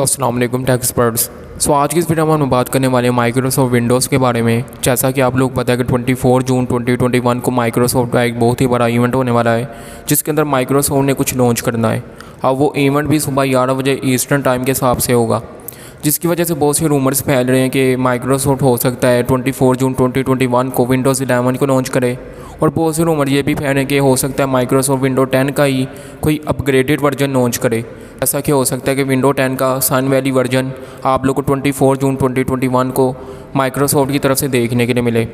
अस्सलाम वालेकुम tech experts. आज की इस वीडियो में हम बात करने वाले हैं माइक्रोसॉफ्ट विंडोज़ के बारे में। जैसा कि आप लोग पता है कि 24 जून 2021 को माइक्रोसॉफ्ट का एक बहुत ही बड़ा इवेंट होने वाला है, जिसके अंदर माइक्रोसॉफ्ट ने कुछ लॉन्च करना है। अब वो इवेंट भी सुबह 11 बजे ईस्टर्न टाइम के हिसाब से होगा, जिसकी वजह से बहुत से रूमर्स फैल रहे हैं कि माइक्रोसॉफ्ट हो सकता है 24 जून 2021 को विंडोज़ 11 को लॉन्च करे। और बहुत से रूमर ये भी फैल रहे हैं कि हो सकता है माइक्रोसॉफ्ट विंडो 10 का ही कोई अपग्रेडेड वर्जन लॉन्च करे। ऐसा कि हो सकता है कि विंडो 10 का सन वैली वर्जन आप लोग को 24 जून 2021 को माइक्रोसॉफ्ट की तरफ से देखने के लिए मिले।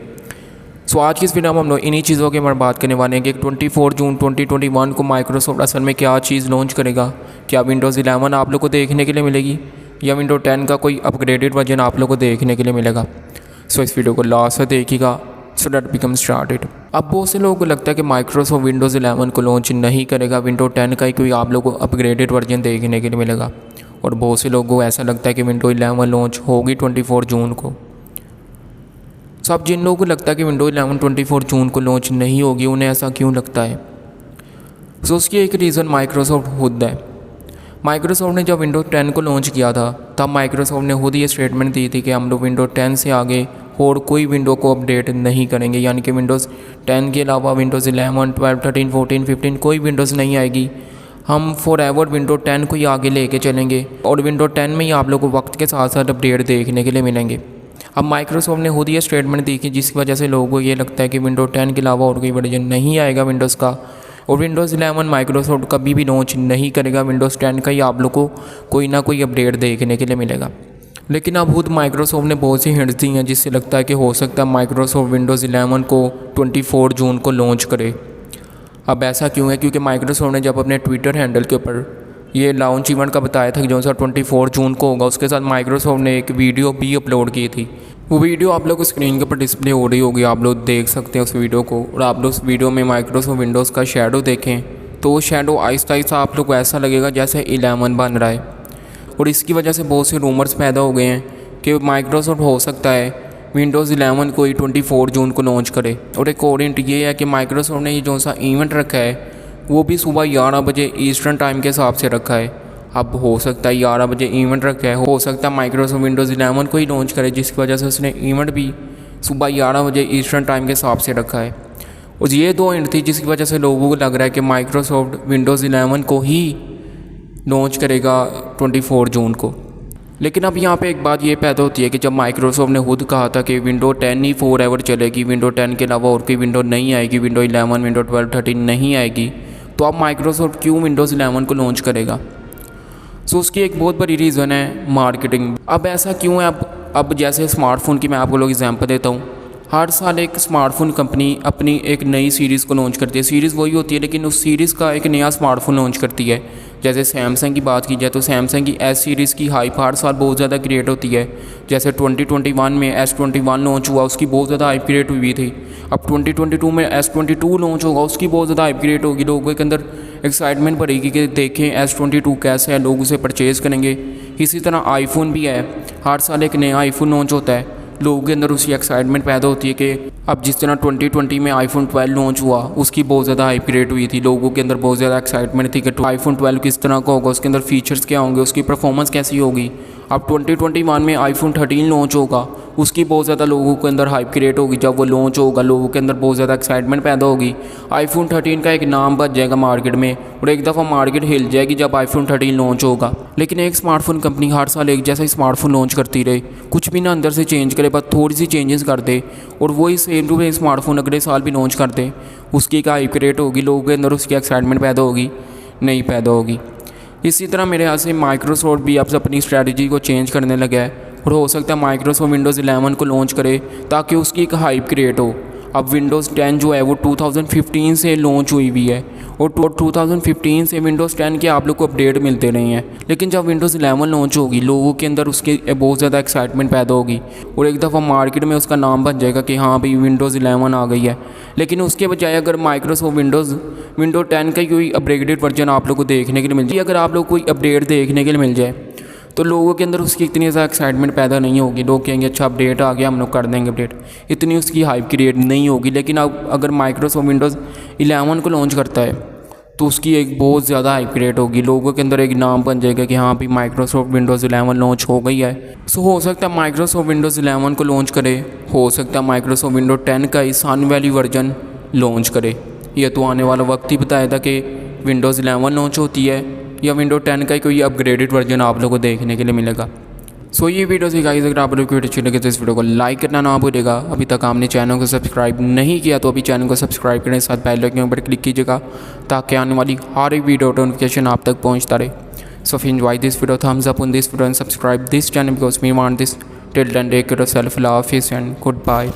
आज की इस वीडियो में हम लोग इन्हीं चीज़ों के बारे में बात करने वाले हैं कि 24 जून 2021 को माइक्रोसॉफ्ट असल में क्या चीज़ लॉन्च करेगा। क्या विंडोज़ 11 आप लोग को देखने के लिए मिलेगी या विंडो 10 का कोई अपग्रेडेड वर्जन आप लोग को देखने के लिए मिलेगा। इस वीडियो को लास्ट तक देखिएगा सो दैट बिकम स्टार्टेड। अब बहुत से लोगों को लगता है कि माइक्रोसॉफ्ट विंडोज़ 11 को लॉन्च नहीं करेगा, विंडो 10 का ही कोई आप लोगों को अपग्रेडेड वर्जन देखने के लिए मिलेगा। और बहुत से लोगों को ऐसा लगता है कि विंडो 11 लॉन्च होगी 24 जून को। अब जिन लोगों को लगता है कि विंडो 11 24 जून को लॉन्च नहीं होगी, उन्हें ऐसा क्यों लगता है? उसकी एक रीज़न माइक्रोसॉफ्ट खुद है। माइक्रोसॉफ्ट ने जब विंडो 10 को लॉन्च किया था तब माइक्रोसॉफ्ट ने खुद ये स्टेटमेंट दी थी कि हम लोग विंडो 10 से आगे और कोई विंडो को अपडेट नहीं करेंगे, यानी कि विंडोज़ 10 के अलावा विंडोज़ 11, 12, 13, 14, 15 कोई विंडोज़ नहीं आएगी। हम फॉर एवर विंडो 10 को ही आगे लेके चलेंगे और विंडो 10 में ही आप लोगों को वक्त के साथ साथ अपडेट देखने के लिए मिलेंगे। अब माइक्रोसॉफ्ट ने खुद ये स्टेटमेंट दी कि जिसकी वजह से लोगों को ये लगता है कि विंडो 10 के अलावा और कोई वर्जन नहीं आएगा विंडोज़ का। और विंडोज़ 11 माइक्रोसॉफ्ट कभी भी लॉन्च नहीं करेगा, विंडोज़ 10 का ही आप लोग को कोई ना कोई अपडेट देखने के लिए मिलेगा। लेकिन अब खुद माइक्रोसॉफ्ट ने बहुत सी हिंट्स दी हैं जिससे लगता है कि हो सकता है माइक्रोसॉफ्ट विंडोज़ 11 को 24 जून को लॉन्च करे। अब ऐसा क्यों है? क्योंकि माइक्रोसॉफ्ट ने जब अपने ट्विटर हैंडल के ऊपर ये लॉन्च इवेंट का बताया था कि जो सा 24 जून को होगा, उसके साथ माइक्रोसॉफ्ट ने एक वीडियो भी अपलोड की थी। वो वीडियो आप लोग को स्क्रीन के ऊपर डिस्प्ले हो रही होगी, आप लोग देख सकते हैं उस वीडियो को। और आप लोग उस वीडियो में माइक्रोसॉफ्ट विंडोज़ का शेडो देखें तो वो शेडो आहिस्ता आहिस्ता आप लोग को ऐसा लगेगा जैसे 11 बन रहा है। और इसकी वजह से बहुत से रूमर्स पैदा हो गए हैं कि माइक्रोसॉफ्ट हो सकता है विंडोज़ 11 को ही 24 जून को लॉन्च करे। और एक और हिंट ये है कि माइक्रोसॉफ्ट ने ये जो सा इवेंट रखा है वो भी सुबह 11 बजे ईस्टर्न टाइम के हिसाब से रखा है। अब हो सकता है 11 बजे इवेंट रखा है, हो सकता है माइक्रोसॉफ्ट विंडोज़ 11 को ही लॉन्च करे, जिसकी वजह से उसने इवेंट भी सुबह 11 बजे ईस्टर्न टाइम के हिसाब से रखा है। और ये दो हिंट थी जिसकी वजह से लोगों को लग रहा है कि माइक्रोसॉफ्ट विंडोज़ 11 को ही लॉन्च करेगा 24 जून को। लेकिन अब यहाँ पे एक बात ये पैदा होती है कि जब माइक्रोसॉफ्ट ने खुद कहा था कि विंडो 10 ही फॉर एवर चलेगी, विंडो 10 के अलावा और कोई विंडो नहीं आएगी, विंडो 11, विंडो 12, 13 नहीं आएगी, तो अब माइक्रोसॉफ्ट क्यों विंडोज़ 11 को लॉन्च करेगा? उसकी एक बहुत बड़ी रीज़न है मार्केटिंग। अब ऐसा क्यों है? अब जैसे स्मार्टफ़ोन की मैं आपको लोग एग्जांपल देता हूँ। हर साल एक स्मार्टफ़ोन कंपनी अपनी एक नई सीरीज़ को लॉन्च करती है। सीरीज़ वही होती है लेकिन उस सीरीज़ का एक नया स्मार्टफ़ोन लॉन्च करती है। जैसे सैमसंग की बात की जाए तो सैमसंग की एस सीरीज़ की हाइप हर साल बहुत ज़्यादा क्रिएट होती है। जैसे 2021 में S21 लॉन्च हुआ, उसकी बहुत ज़्यादा हाइप क्रिएट हुई थी। अब 2022 में S22 लॉन्च होगा, उसकी बहुत ज़्यादा हाइप क्रिएट होगी, लोगों के अंदर एक्साइटमेंट बढ़ेगी कि देखें S22 कैसे है, लोग उसे परचेज़ करेंगे। इसी तरह आईफोन भी है, हर साल एक नया आईफोन लॉन्च होता है, लोगों के अंदर उसकी एक्साइटमेंट पैदा होती है कि अब जिस तरह 2020 में आईफोन 12 लॉन्च हुआ, उसकी बहुत ज़्यादा हाइप क्रिएट हुई थी, लोगों के अंदर बहुत ज़्यादा एक्साइटमेंट थी कि आईफोन 12 किस तरह का होगा, उसके अंदर फीचर्स क्या होंगे, उसकी परफॉर्मेंस कैसी होगी। अब 2021 में आईफोन 13 लॉन्च होगा, उसकी बहुत ज़्यादा लोगों के अंदर हाइप क्रिएट होगी। जब वो लॉन्च होगा लोगों के अंदर बहुत ज़्यादा एक्साइटमेंट पैदा होगी, आईफोन 13 का एक नाम बच जाएगा मार्केट में और एक दफ़ा मार्केट हिल जाएगी जब आईफोन 13 लॉन्च होगा। लेकिन एक स्मार्टफोन कंपनी हर साल एक जैसा ही स्मार्टफोन लॉन्च करती रहे, कुछ भी ना अंदर से चेंज करे, बस थोड़ी सी चेंजेस कर दे और वही सेम टू सेम स्मार्टफोन अगले साल भी लॉन्च कर दे, उसकी एक हाइप क्रिएट होगी, लोगों के अंदर उसकी एक्साइटमेंट पैदा होगी, नहीं पैदा होगी। इसी तरह मेरे ख्याल से माइक्रोसॉफ्ट भी अब अपनी स्ट्रैटेजी को चेंज करने लगा है और हो सकता है माइक्रोसॉफ्ट विंडोज़ 11 को लॉन्च करे ताकि उसकी एक हाइप क्रिएट हो। अब विंडोज़ 10 जो है वो 2015 से लॉन्च हुई हुई है और 2015 से विंडोज़ 10 के आप लोग को अपडेट मिलते रहे हैं। लेकिन जब विंडोज़ 11 लॉन्च होगी, लोगों के अंदर उसके बहुत ज़्यादा एक्साइटमेंट पैदा होगी और एक दफ़ा मार्केट में उसका नाम बन जाएगा कि हाँ भाई विंडोज़ 11 आ गई है। लेकिन उसके बजाय अगर माइक्रोसॉफ्ट विंडो 10 का कोई अपग्रेडेड वर्जन आप लोग को देखने के लिए मिल जाए, अगर आप लोग कोई अपडेट देखने के लिए मिल जाए तो लोगों के अंदर उसकी इतनी ज़्यादा एक्साइटमेंट पैदा नहीं होगी। लोग कहेंगे अच्छा अपडेट आ गया, हम लोग कर देंगे अपडेट, इतनी उसकी हाइप क्रिएट नहीं होगी। लेकिन अब अगर माइक्रोसॉफ्ट विंडोज़ 11 को लॉन्च करता है तो उसकी एक बहुत ज़्यादा हाइप क्रिएट होगी, लोगों के अंदर एक नाम बन जाएगा कि हाँ भाई माइक्रोसॉफ्ट विंडोज़ 11 लॉन्च हो गई है। सो हो सकता है माइक्रोसॉफ्ट विंडोज़ 11 को लॉन्च करे, हो सकता है माइक्रोसॉफ्ट विंडो 10 का इस आने वाली वर्जन लॉन्च करे। यह तो आने वाला वक्त ही बताया था कि विंडोज़ 11 लॉन्च होती है या विंडो 10 का ही कोई अपग्रेडेड वर्जन आप लोगों को देखने के लिए मिलेगा। सो ये वीडियो से गाइस अगर आप लोग को वीडियो अच्छी लगे तो इस वीडियो को लाइक करना ना भूलिएगा। अभी तक आपने चैनल को सब्सक्राइब नहीं किया तो अभी चैनल को सब्सक्राइब करने के साथ बेल आइकन पर क्लिक कीजिएगा ताकि आने वाली हर एक वीडियो नोटिफिकेशन आप तक पहुंचता रहे। So if you enjoy this video thumbs up on this video and subscribe this channel because we want this till then take care of yourself, अल्लाह हाफिज़ एंड गुड बाय।